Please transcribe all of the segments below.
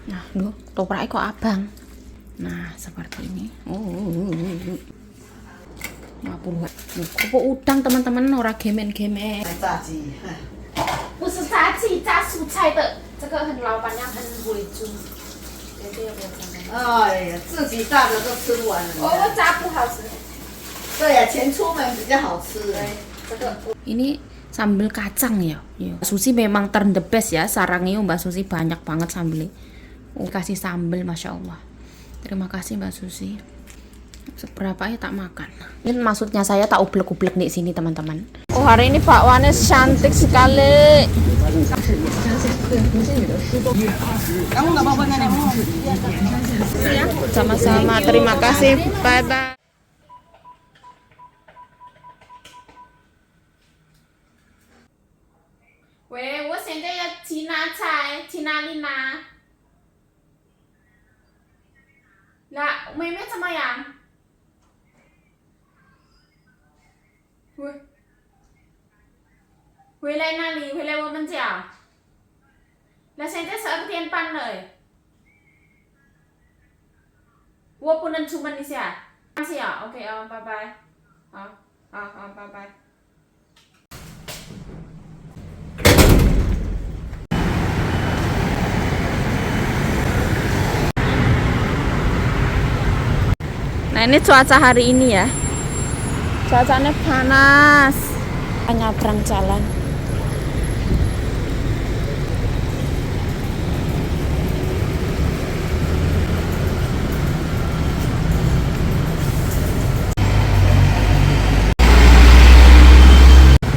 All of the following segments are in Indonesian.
Nah, duh, topraknya kok abang. Nah, seperti ini. Oh. 50-an. Kok udang teman-teman ora gemen-gemen. 炸鸡， 不是炸鸡，炸蔬菜的。这个很老板娘很会做。哎呀，自己炸的都吃不完了。我炸不好吃。对呀，钱出门比较好吃。这个 ini sambal kacang ya. Susi memang turn the best ya. Sarangnya Mbak Susi banyak banget sambalnya. Kasih sambal, masya Allah. Terima kasih Mbak Susi. Seberapa ya tak makan. Ini maksudnya saya tak ublek-ublek di sini teman-teman. Oh, hari ini bakwannya cantik sekali. Kamu nggak mau nenek? Sama-sama, terima kasih. Bye bye. 喂，我现在要去拿菜，去哪里拿？那妹妹怎么样？回来哪里？回来我们家。那现在12点半了。我不能出门一下。放心啊 ，OK 啊，拜拜。好，拜拜。Nah ini cuaca hari ini ya, cuacanya panas, nyabrang jalan.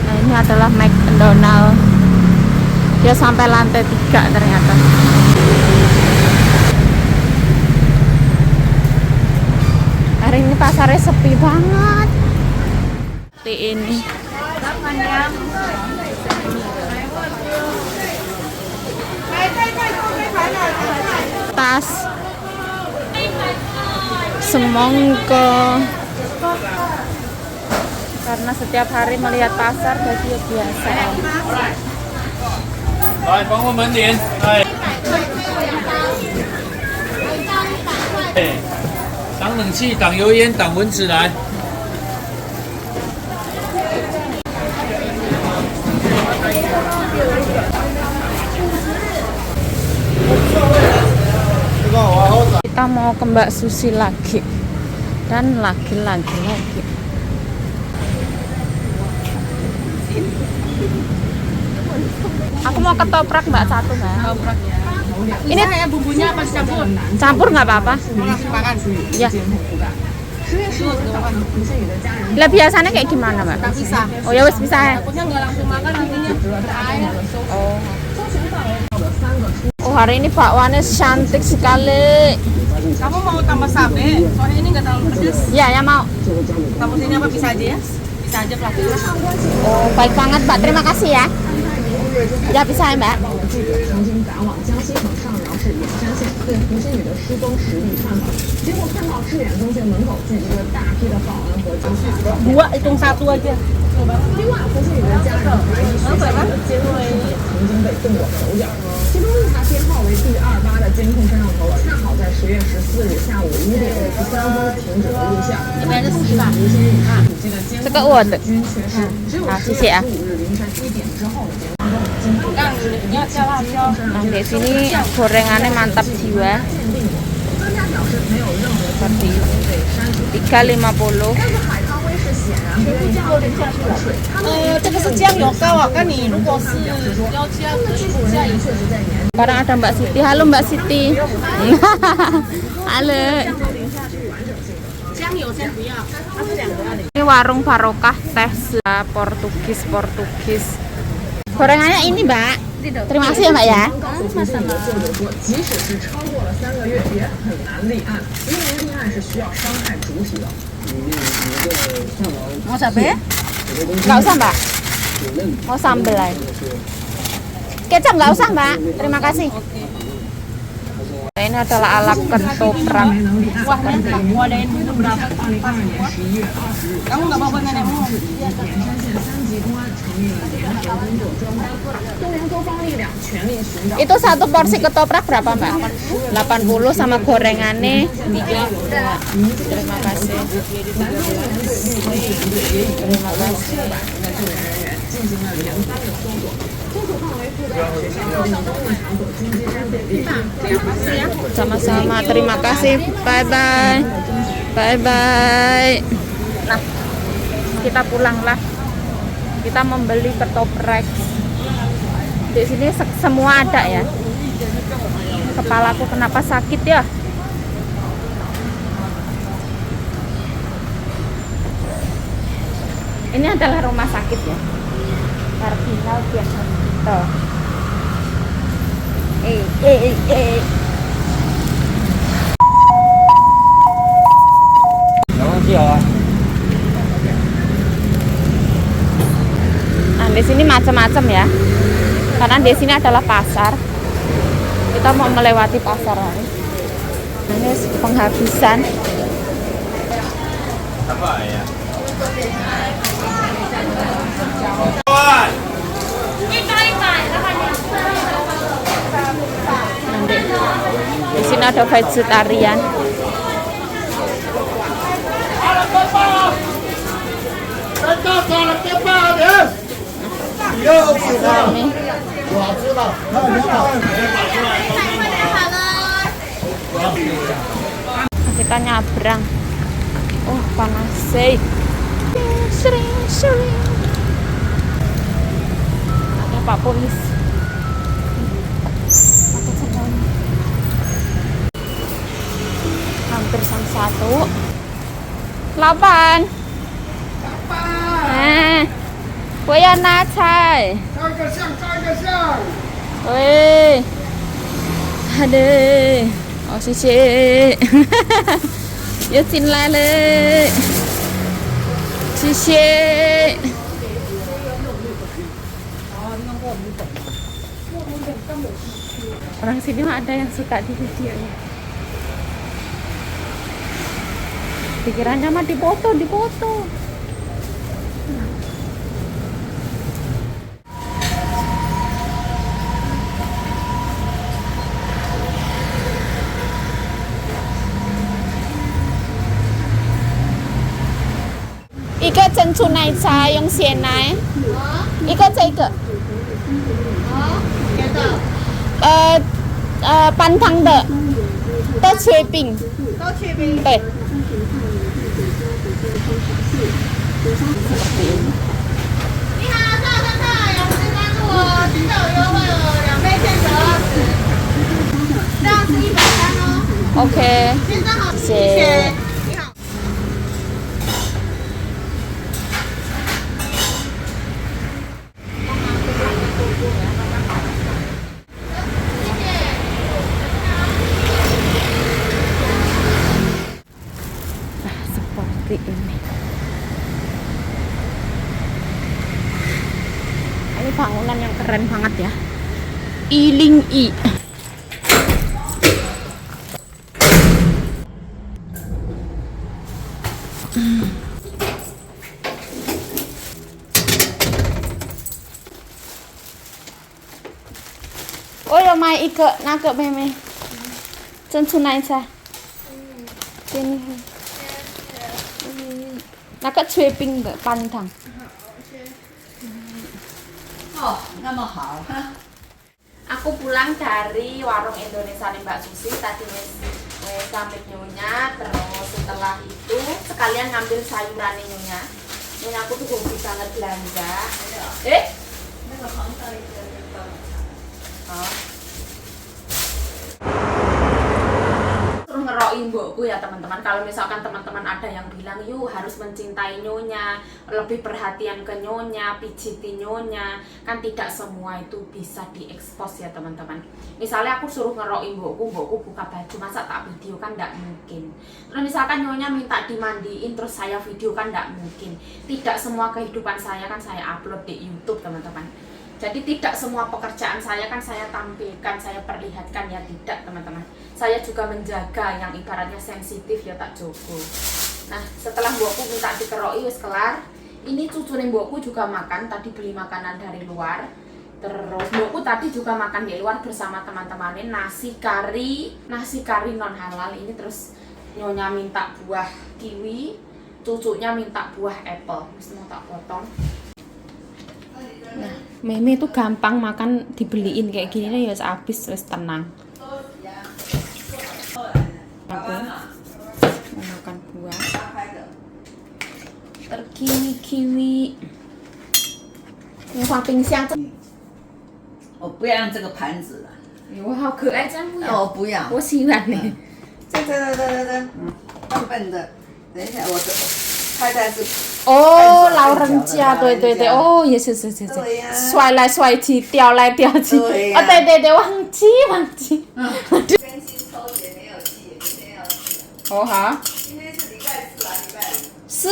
Nah ini adalah McDonald, dia sampai lantai 3 ternyata. Hari ini pasarnya sepi banget. Seperti ini. Tas, semongko. Karena setiap hari melihat pasar jadi biasa. 来，帮我门点，挡冷气，挡油烟，挡蚊子来。Kita mau ke Mbak Susi lagi dan lagi. Aku mau ketoprak Mbak satu Mbak. Ketoprak ya. Ini kayak bumbunya apa campur? Campur nggak apa-apa. Langsung makan. Ya. Lah biasanya kayak gimana Mbak? Bisa. Oh ya wes bisa ya. Takutnya nggak langsung makan nantinya air. Oh. Oh hari ini bakwannya cantik sekali. Kamu mau tambah sate? Soalnya ini nggak terlalu pedas. Ya mau. Kamu sini apa bisa aja ya? Bisa aja pelakunya. Oh baik banget Mbak, terima kasih ya. Ya bisa ya Mbak. 2 hitung 1 aja. 另外，胡姓女的家人怀疑学校的监控摄像头曾经被动过手脚，其中一台编号为 D28 的监控摄像头，恰好在10月14日下午5点53分停止了录像。同时，吴先生手机的监控均缺失，只有10月15日凌晨1点之后的监控经过监控摄像头 Di sini gorengannya mantap jiwa. 专家表示没有任何分析被删除。 3.50. 但是海康威视显然不愿意让这个口水。这个是酱油膏啊，看你如果是要加加油确实在年。 Sekarang ada Mbak Siti. Halo Mbak Siti. Halo. Ini warung Barokah teh Portugis. Gorengannya ini Mbak. Terima kasih ya Mbak ya. 即使是超过了3个月，也很难立案，因为立案是需要伤害主体的。 mau cabai? Nggak usah Mbak. Mau sambal aja. Kecap nggak usah Mbak. Terima kasih. Ini adalah alat ketoprak. Wah, nanti aku adain dulu berapa? Kamu nggak bawa nenekmu? 面临连田工作中，多联多方力量全力寻找。 Itu satu porsi ketoprak berapa Mbak? 80 sama gorengannya 3. Terima kasih. Terima kasih. 进行了连番的搜索，搜索范围覆盖学校附近的公共场所、军机山等地。Sama-sama, terima kasih. Bye bye. Bye bye. Nah, kita pulanglah. Kita membeli ketoprak. Di sini semua ada ya. Kepalaku kenapa sakit ya? Ini adalah rumah sakit ya. Kardinal Pianto. Nah, di sini macam-macam ya. Karena di sini adalah pasar. Kita mau melewati pasar ini. Ini penghabisan. Apa ya? Di sini ada vegetarian. Rame. Kita nyabrang. Oh, panas sih. Ada Pak Polis. Hampir sama 1. 8.我要拿菜。照个相。喂，好的，哦，谢谢。又进来了，谢谢。Orang sini mah ada yang suka di videonya. Pikirannya mah dipoto.一个珍珠奶茶用鲜奶，一个这个，半糖的，都缺冰，对。你好，有时关注我，现在有优惠哦，2杯现折20，这样是130哦。OK，现在好，谢谢。你好。Seperti ini. Ini bangunan yang keren banget ya. Iling I. Oh, ya mai ike nake meme.珍珠奶茶。给你。那个脆冰的半糖。哦，那么好哈。 Aku pulang dari warung Indonesia nih Mbak Susi, tadi wes pamit nyonya, terus setelah itu sekalian ngambil sayuran nyonya. Ini aku tuh hobi banget belanja. Terus ngerokin mbokku ya teman-teman. Kalau misalkan teman-teman ada yang bilang yuk harus mencintai nyonya, lebih perhatian ke nyonya, pijiti nyonya, kan tidak semua itu bisa diekspos ya teman-teman. Misalnya aku suruh ngerokin mbokku buka baju, masa tak video kan tidak mungkin. Terus misalkan nyonya minta dimandiin terus saya video kan tidak mungkin. Tidak semua kehidupan saya kan saya upload di YouTube teman-teman. Jadi tidak semua pekerjaan saya kan saya tampilkan, saya perlihatkan ya, tidak teman-teman. Saya juga menjaga yang ibaratnya sensitif ya tak jogo. Nah setelah mbokku minta dikeroi wis kelar, Ini cucunya mbokku juga makan, tadi beli makanan dari luar. Terus mbokku tadi juga makan di luar bersama teman-temannya, nasi kari non halal ini. Terus nyonya minta buah kiwi, cucunya minta buah apple. Mesti mau tak potong. Nah, Meme itu gampang makan, dibeliin kayak gini nih ya habis, wis tenang. Aku mau makan buah. Terkiwi-kiwi. 你放冰箱。我不要用这个盘子了。哇，好可爱，真不要。我不要。我喜欢呢。这，笨笨的。等一下，我的太太是。哦，老人家，对对对，哦，也是，对呀甩来甩去，掉来掉去。对呀哦，对对对，忘记。更新抽血没有寄，明天要寄。哦好。今天是礼拜4还是礼拜5？是。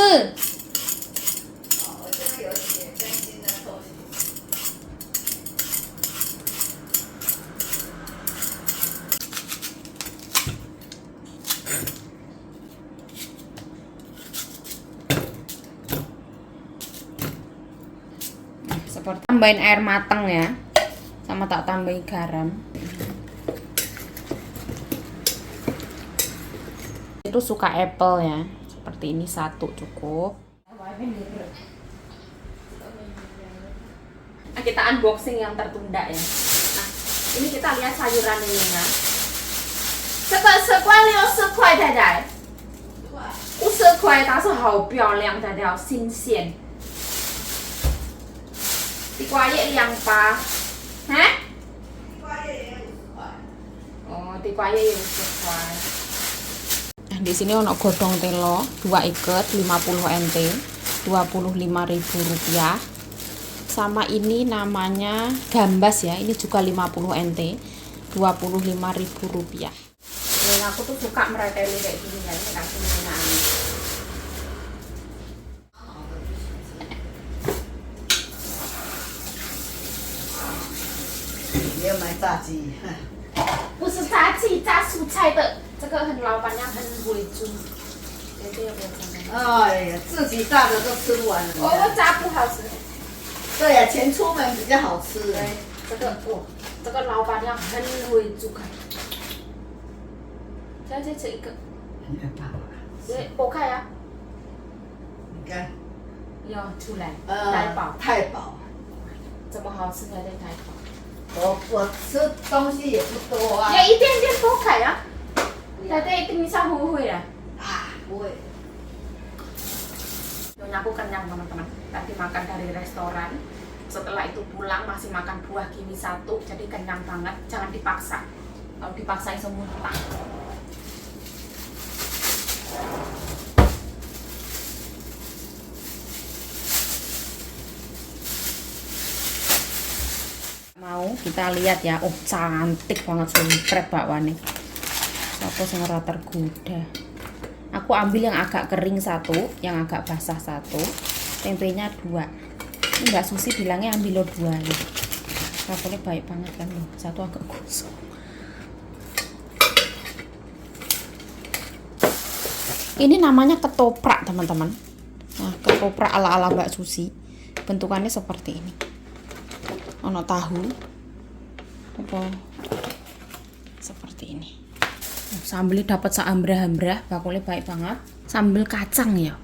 哦，我这边有写更新的抽血。Seperti tambahin air matang ya, sama tak tambahin garam. Itu suka apple ya, seperti ini 1 cukup. Nah, kita unboxing yang tertunda ya. Nah, ini kita lihat sayuran ini ya. 这个10块60块，太太。50块，但是好漂亮，太太，新鲜。地瓜叶2把，hah? 地瓜叶也50块。 Oh,地瓜叶也50块. Nah, di sini ono godong telo 2 ikat 50 NT, 25.000 rupiah. Sama ini namanya gambas ya, ini juga 50 NT, 25.000 rupiah. Dan aku tuh suka mereteli kayak gini ya, ini kasih mainan. 也有买炸鸡。不是炸鸡，炸蔬菜的，这个很老板娘很会煮。这个要不要尝尝？哎呀，自己炸的都吃不完了。我炸不好吃。对呀，钱出门比较好吃。对，这个这个老板娘很会煮开。再吃一个。你看爸爸。对，剥开呀。你看。要出来。太饱。太饱。怎么好吃才得太饱？我吃东西也不多啊。要一点点剥开呀。太太一定bisa会啊。啊，不会。Nyonya aku kenyang teman-teman. Tadi makan dari restoran. Setelah itu pulang masih makan buah kiwi 1, jadi kenyang banget. Jangan dipaksa. Kalau dipaksa itu muntah. Mau kita lihat ya. Oh, cantik banget sumpret bakwane. Siapa sing ora tergoda. Aku ambil yang agak kering 1, yang agak basah 1, tempenya 2. Ini Mbak Susi bilangnya ambil lo 2 nih. Rasanya baik banget kan loh. 1 agak gosong. Ini namanya ketoprak teman-teman. Nah, ketoprak ala-ala Mbak Susi. Bentukannya seperti ini. Ono tahu. Apa? Seperti ini. Sambelnya dapat seambrah-ambrah, bakulnya baik banget. Sambel kacang ya,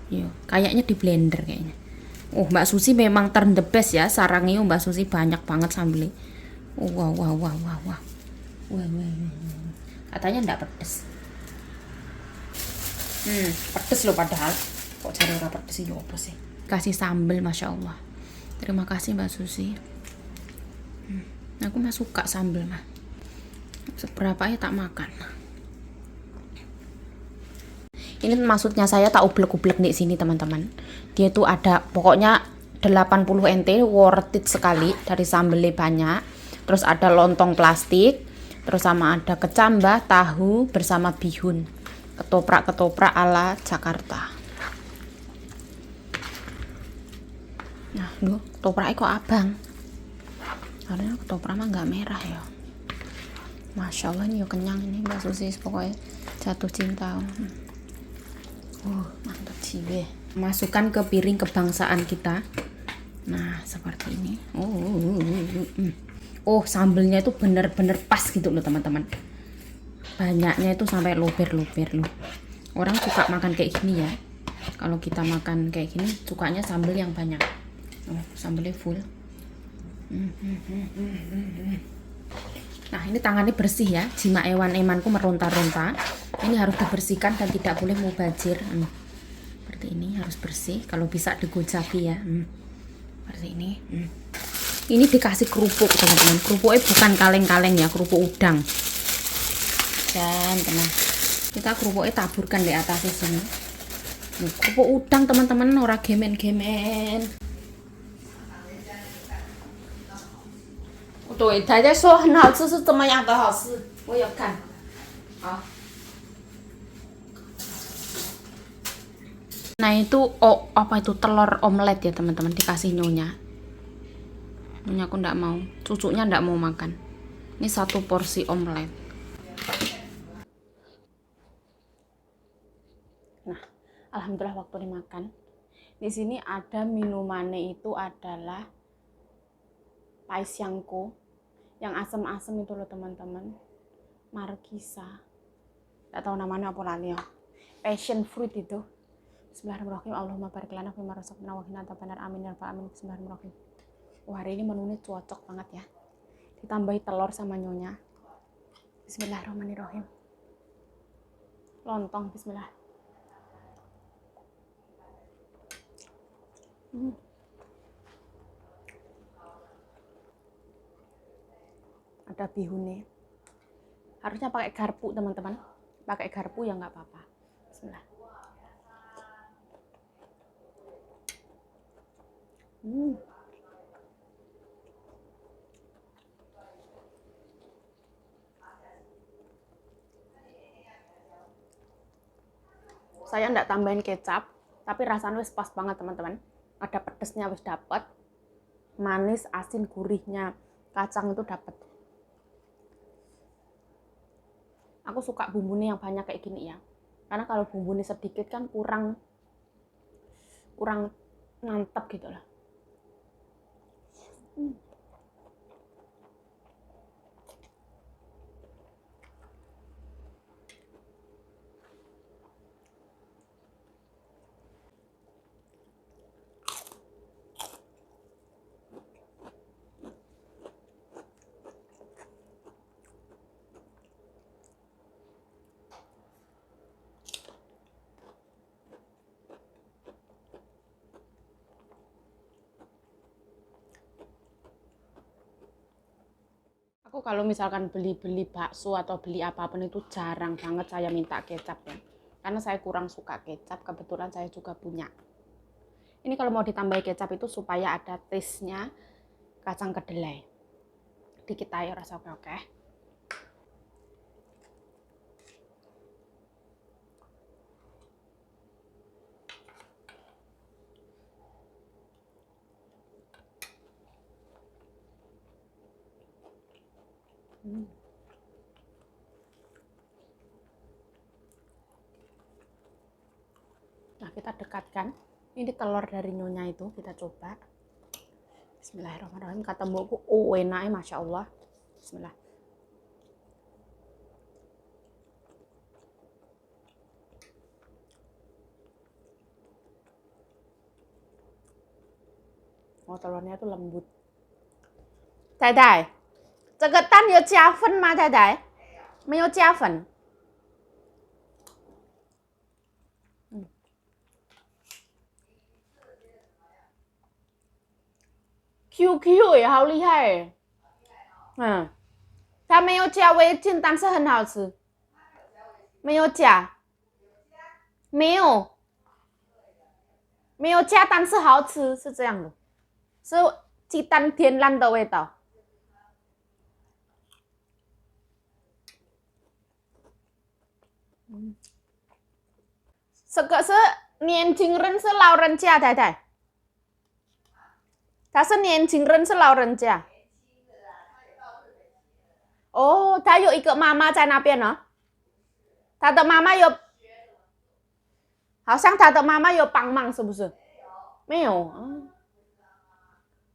kayaknya di blender kayaknya. Oh, Mbak Susi memang turn the best ya. Sarangnya Mbak Susi banyak banget sambelnya. Oh, wah. Katanya enggak pedes. Pedes loh padahal. Kok cari ora pedes sih, apa sih? Kasih sambel, masya Allah. Terima kasih Mbak Susi. Aku mah suka sambel mah. Seberapa ya tak makan. Ini maksudnya saya tak ublek-ublek di sini teman-teman. Dia tuh ada pokoknya 80 NT, worth it sekali, dari sambelnya banyak. Terus ada lontong plastik, terus sama ada kecambah, tahu bersama bihun. Ketoprak-ketoprak ala Jakarta. Nah, duh, ketopraknya kok abang. Karena ketoprak mah nggak merah ya. Masya Allah ini kenyang ini Mbak Susi, pokoknya jatuh cinta. Mantap sih. masukkan ke piring kebangsaan kita. Nah, seperti ini. Oh, sambelnya itu bener-bener pas gitu loh teman-teman. Banyaknya itu sampai luber-luber loh. Orang suka makan kayak gini ya. Kalau kita makan kayak gini, sukanya sambel yang banyak. Oh, sambelnya full. Nah, ini tangannya bersih ya. Jima eman-emanku meronta-ronta. Ini harus dibersihkan dan tidak boleh mubazir. Seperti ini, harus bersih. Kalau bisa digojaki ya. Seperti ini. Ini dikasih kerupuk teman-teman. Kerupuknya bukan kaleng-kaleng ya, kerupuk udang. Dan tenang, kita kerupuknya taburkan di atasnya sini. Kerupuk udang teman-teman, ora gemen-gemen. 对，大家说很好吃，是怎么样的好吃？我有看。好。Nah itu apa itu telur omelet ya teman-teman, dikasih nyonya. Nyonya aku ndak mau, cucunya ndak mau makan. Ini 1 porsi omelet. Nah, alhamdulillah waktu dimakan. Di sini ada minumannya itu adalah paisyanko, yang asem-asem itu loh teman-teman. Markisa. Nggak tahu namanya apa lali ya. Passion fruit itu. Bismillahirrahmanirrahim. Allahumma barik lana fima razaqtana wa qina adzabannar. Amin ya rabbal alamin. Bismillahirrahmanirrahim. Wah, hari ini menunya cocok banget ya. Ditambahi telur sama nyonya. Bismillahirrahmanirrahim. Lontong, bismillah. Ada bihunnya. Harusnya pakai garpu teman-teman. Pakai garpu ya nggak apa-apa. Bismillah. Saya nggak tambahin kecap, tapi rasanya wis pas banget teman-teman. Ada pedesnya wis dapet, manis, asin, gurihnya kacang itu dapet. Aku suka bumbunya yang banyak kayak gini ya, karena kalau bumbunya sedikit kan kurang mantap gitu lah. Aku kalau misalkan beli bakso atau beli apapun itu jarang banget saya minta kecap ya. Karena saya kurang suka kecap, kebetulan saya juga punya. Ini kalau mau ditambahi kecap itu supaya ada taste-nya kacang kedelai. Dikit aja rasa oke. Nah, kita dekatkan. Ini telur dari nyonya itu kita coba. Bismillahirrahmanirrahim. Kata mbokku, oh enaknya masya Allah. Bismillah. Oh, telurnya itu lembut. 太太，这个蛋有加粉吗？太太，没有加粉。QQ 也好厉害哎，它没有加味精，但是很好吃。没有加，没有加，但是好吃，是这样的，是鸡蛋天然的味道。这个是年轻人是老人家，太太。他是年轻人是老人家。哦，他有一个妈妈在那边呢。他的妈妈有好像他的妈妈有帮忙，是不是？没有。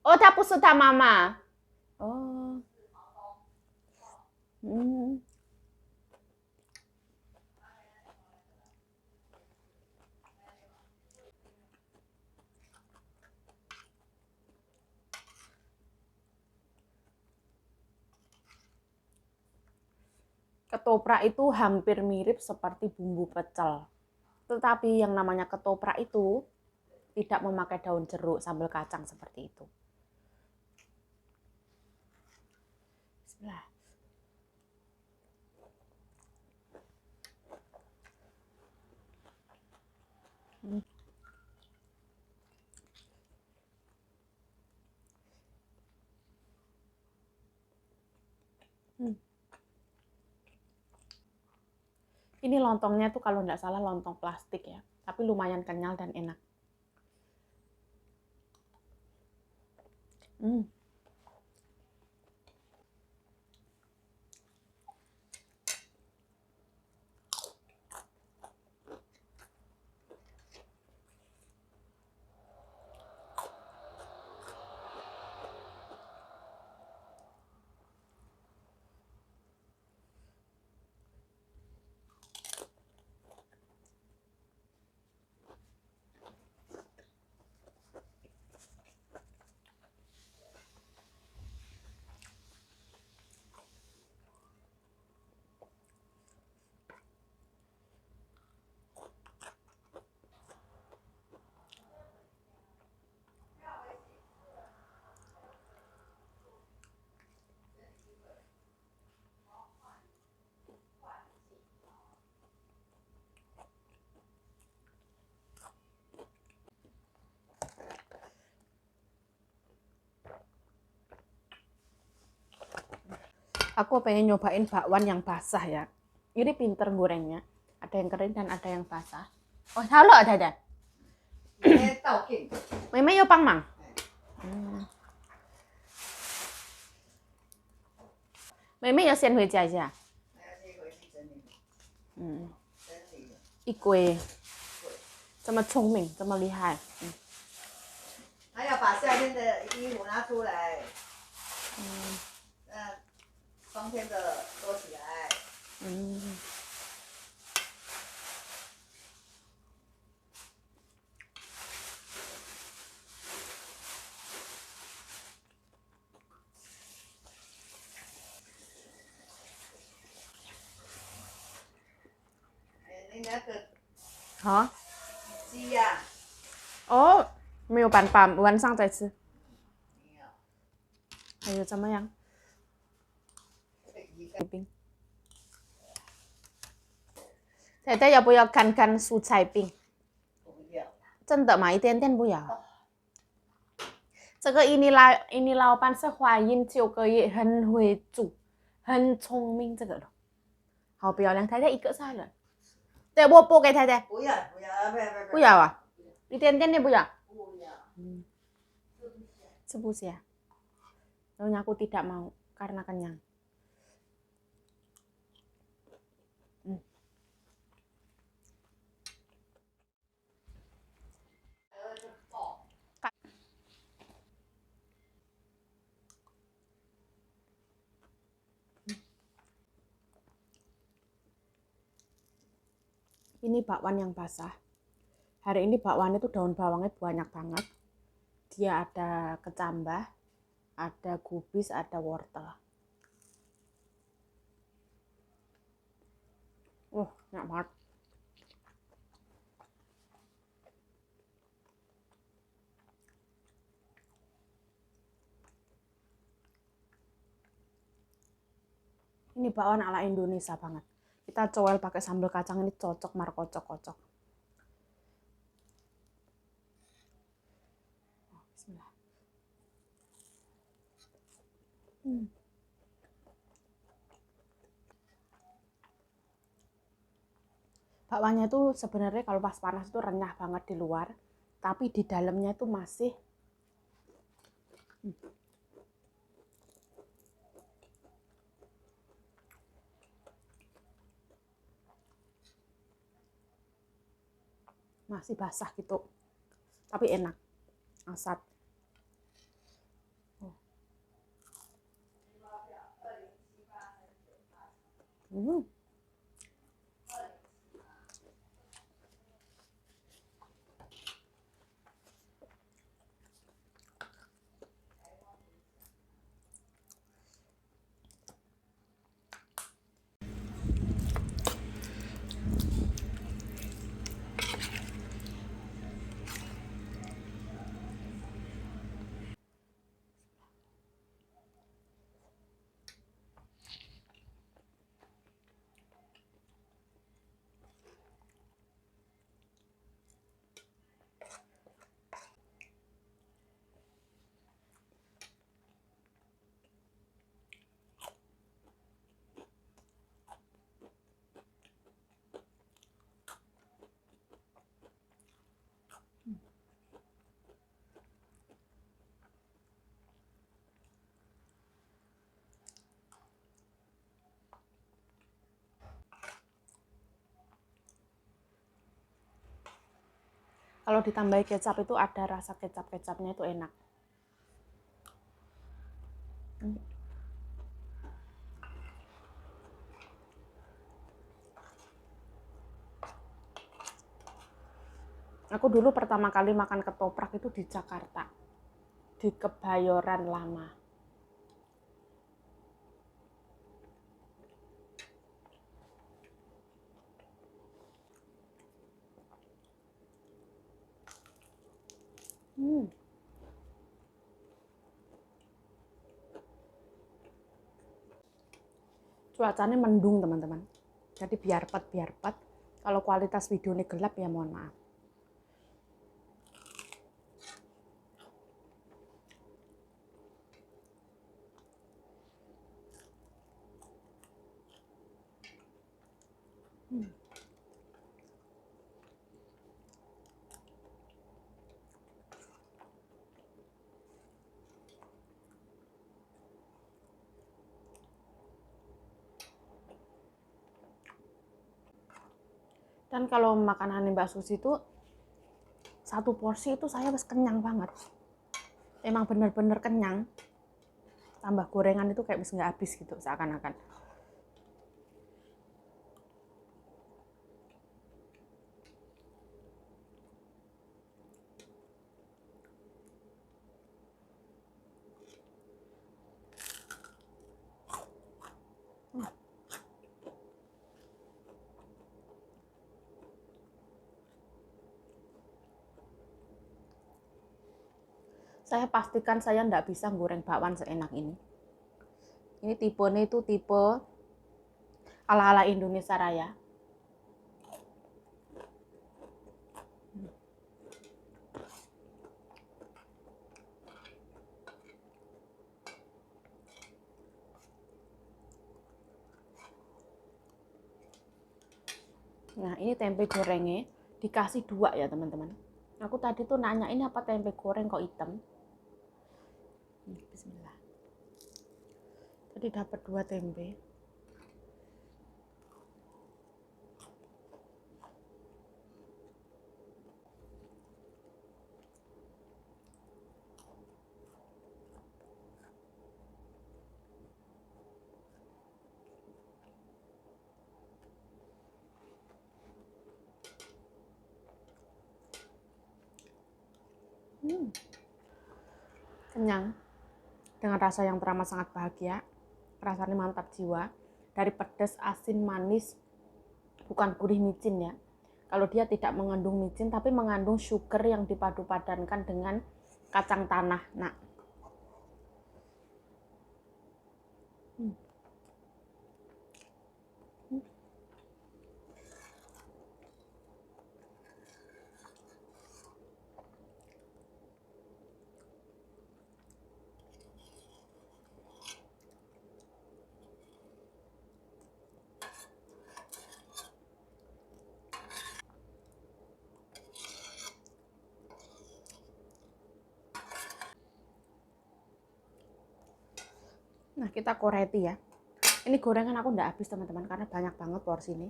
哦，他不是他妈妈。哦，嗯。Ketoprak itu hampir mirip seperti bumbu pecel. Tetapi yang namanya ketoprak itu tidak memakai daun jeruk, sambal kacang seperti itu. Bismillah. Ini lontongnya tuh kalau nggak salah lontong plastik ya, tapi lumayan kenyal dan enak. Aku pengen nyobain bakwan yang basah ya. Ini pinter gorengnya. Ada yang kering dan ada yang basah. Oh, halo ada. 倒片，妹妹有帮忙。妹妹要先回家一下。一龟，这么聪明，这么厉害。还要把夏天的衣服拿出来，冬天的收起来。你那个好。鸡呀，哦，没有办法，晚上再吃。还有怎么样？冰。太太要不要看看蔬菜冰？不要，真的吗？一点点不要。这个ini laopan sehwayin jiu ke ye很会煮，很聪明这个的。好漂亮，太太一个菜了。对，我剥给太太。不要，不要，不要啊，一点点也不要。不要。Sebus ya. Soalnya aku tidak mau karena kenyang. Ini bakwan yang basah. Hari ini bakwan itu daun bawangnya banyak banget. Dia ada kecambah, ada kubis, ada wortel. Enak banget. Ini bakwan ala Indonesia banget. Kita coel pakai sambal kacang ini cocok markocok-kocok. Bismillah. Bakwannya itu sebenarnya kalau pas panas itu renyah banget di luar, tapi di dalamnya itu masih masih basah gitu. Tapi enak. Asat. Hmm. Kalau ditambahi kecap itu ada rasa kecap-kecapnya itu enak. Aku dulu pertama kali makan ketoprak itu di Jakarta, di Kebayoran Lama. Cuacanya mendung teman-teman. Jadi biar pet. Kalau kualitas videonya gelap ya mohon maaf. Dan kalau makanan Mbak Susi itu satu porsi itu saya wes kenyang banget. Emang bener-bener kenyang. Tambah gorengan itu kayak wes nggak habis gitu seakan-akan. Saya pastikan saya nggak bisa goreng bakwan seenak ini. Ini tipenya itu tipe ala-ala Indonesia Raya. Nah, ini tempe gorengnya dikasih 2 ya, teman-teman. Aku tadi tuh nanya ini apa tempe goreng kok hitam. Bismillah. Tadi dapat 2 tempe. Kenyang. Dengan rasa yang teramat sangat bahagia. Rasanya mantap jiwa. Dari pedas, asin, manis. Bukan gurih micin ya. Kalau dia tidak mengandung micin, tapi mengandung sugar yang dipadu-padankan dengan kacang tanah. Nah, nah kita koreti ya. Ini gorengan aku nggak habis teman-teman karena banyak banget porsi ini.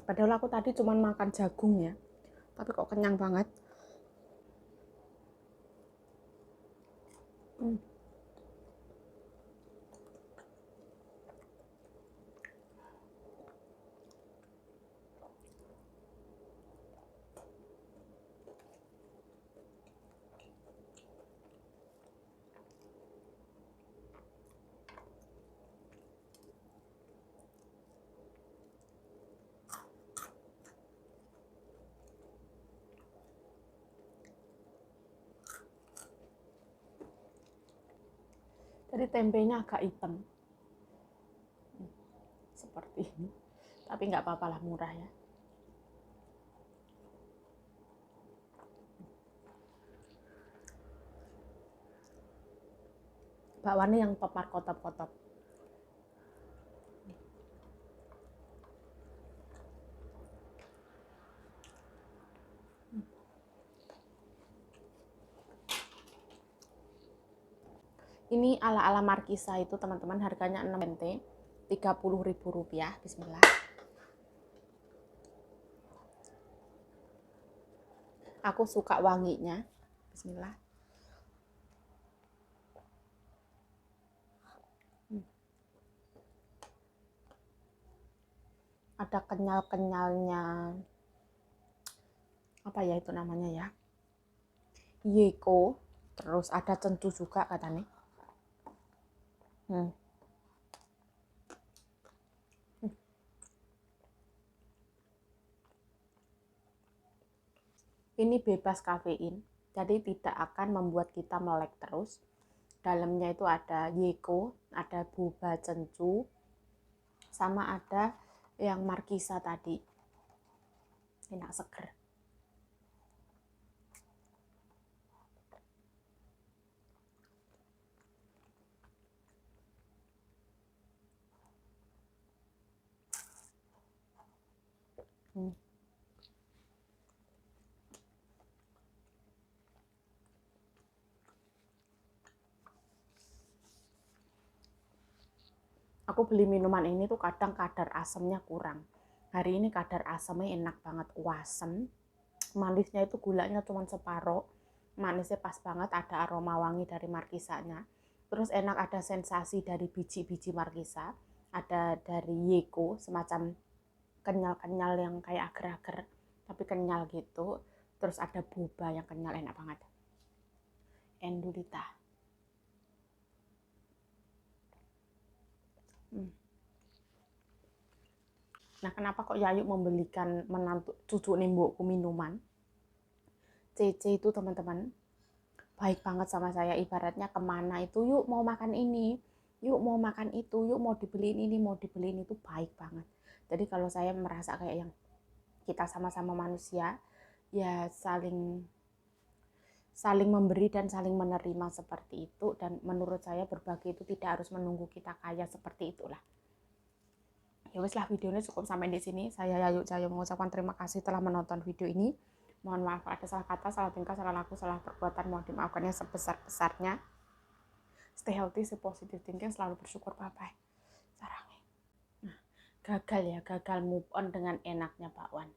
Padahal aku tadi cuman makan jagung ya, tapi kok kenyang banget. Jadi tempenya agak hitam seperti ini, tapi nggak apa-apa lah, murah ya. Bakwannya yang top markotop-kotop. Ini ala-ala Markisa itu teman-teman, harganya 6 ente, Rp30.000. Bismillah. Aku suka wanginya. Bismillah. Ada kenyal-kenyalnya. Apa ya itu namanya ya? Yeko. Terus ada cencu juga katanya. Ini bebas kafein, jadi tidak akan membuat kita melek terus. Dalamnya itu ada Yeko, ada boba cencu, sama ada yang Markisa tadi. Enak seger. Aku beli minuman ini tuh kadang kadar asamnya kurang. Hari ini kadar asamnya enak banget, asam. Manisnya itu gulanya cuma separuh. Manisnya pas banget, ada aroma wangi dari Markisanya. Terus enak, ada sensasi dari biji-biji Markisa. Ada dari Yeko, semacam kenyal-kenyal yang kayak agar-agar, tapi kenyal gitu. Terus ada boba yang kenyal, enak banget. Endulita. Nah, kenapa kok Yayu membelikan menantu cucu nimbukku minuman? Cece itu teman-teman baik banget sama saya, ibaratnya kemana itu, yuk mau makan ini, yuk mau makan itu, yuk mau dibeliin ini, mau dibeliin itu, baik banget. Jadi kalau saya merasa kayak yang kita sama-sama manusia, ya saling memberi dan saling menerima seperti itu. Dan menurut saya berbagi itu tidak harus menunggu kita kaya, seperti itulah. Ya wes lah, videonya cukup sampai di sini. Saya Yayu Cahyo mengucapkan terima kasih telah menonton video ini. Mohon maaf kalau ada salah kata, salah tingkah, salah laku, salah perbuatan, mohon dimaafkan yang sebesar-besarnya. Stay healthy, stay positive thinking, selalu bersyukur. Bye-bye. Sarangi. Nah, gagal move on dengan enaknya bakwan.